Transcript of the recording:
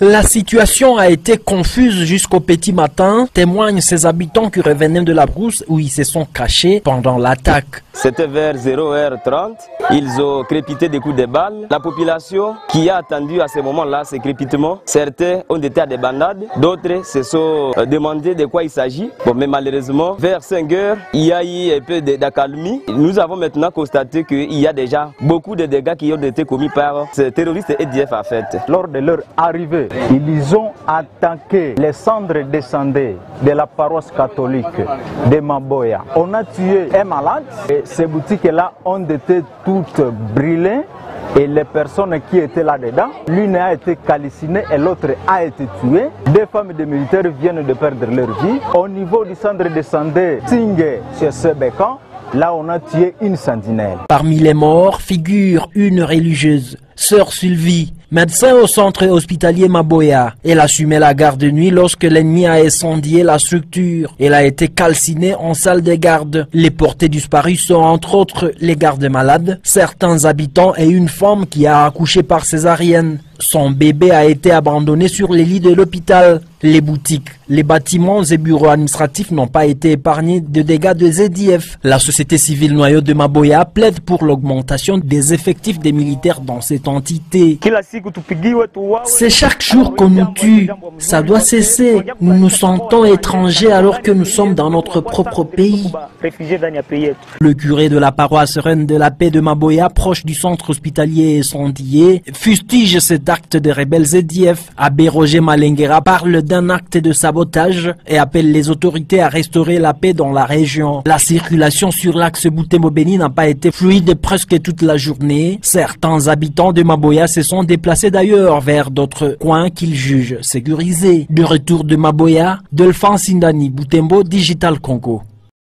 La situation a été confuse jusqu'au petit matin, témoignent ces habitants qui revenaient de la brousse où ils se sont cachés pendant l'attaque. C'était vers 0h30, ils ont crépité des coups de balles. La population qui a attendu à ce moment-là ces crépitements, certains ont été à des bandades, d'autres se sont demandé de quoi il s'agit. Bon, mais malheureusement, vers 5h, il y a eu un peu d'accalmie. Nous avons maintenant constaté qu'il y a déjà beaucoup de dégâts qui ont été commis par ces terroristes EDF en fait. Lors de leur arrivée, ils ont attaqué les cendres descendues de la paroisse catholique de Maboya. On a tué un malade et ces boutiques-là ont été toutes brûlées. Et les personnes qui étaient là-dedans, l'une a été calcinée et l'autre a été tuée. Deux femmes de militaires viennent de perdre leur vie. Au niveau du centre de santé Singé, chez Sebekan, là on a tué une sentinelle. Parmi les morts figure une religieuse, Sœur Sylvie, médecin au centre hospitalier Maboya. Elle assumait la garde de nuit lorsque l'ennemi a incendié la structure. Elle a été calcinée en salle de garde. Les portés disparus sont entre autres les gardes malades, certains habitants et une femme qui a accouché par césarienne. Son bébé a été abandonné sur les lits de l'hôpital. Les boutiques, les bâtiments et bureaux administratifs n'ont pas été épargnés de dégâts de ZDF. La société civile Noyau de Maboya plaide pour l'augmentation des effectifs des militaires dans cette entité. C'est chaque jour qu'on nous tue. Ça doit cesser. Nous nous sentons étrangers alors que nous sommes dans notre propre pays. Le curé de la paroisse Reine de la Paix de Maboya, proche du centre hospitalier incendié, fustige cet acte de rebelles ZDF. Abbé Roger Malenguera parle d'un acte de sabotage et appelle les autorités à restaurer la paix dans la région. La circulation sur l'axe Butembo-Beni n'a pas été fluide presque toute la journée. Certains habitants de Maboya se sont déplacés d'ailleurs vers d'autres coins qu'ils jugent sécurisés. De retour de Maboya, Delphin Sindani, Butembo Digital Congo.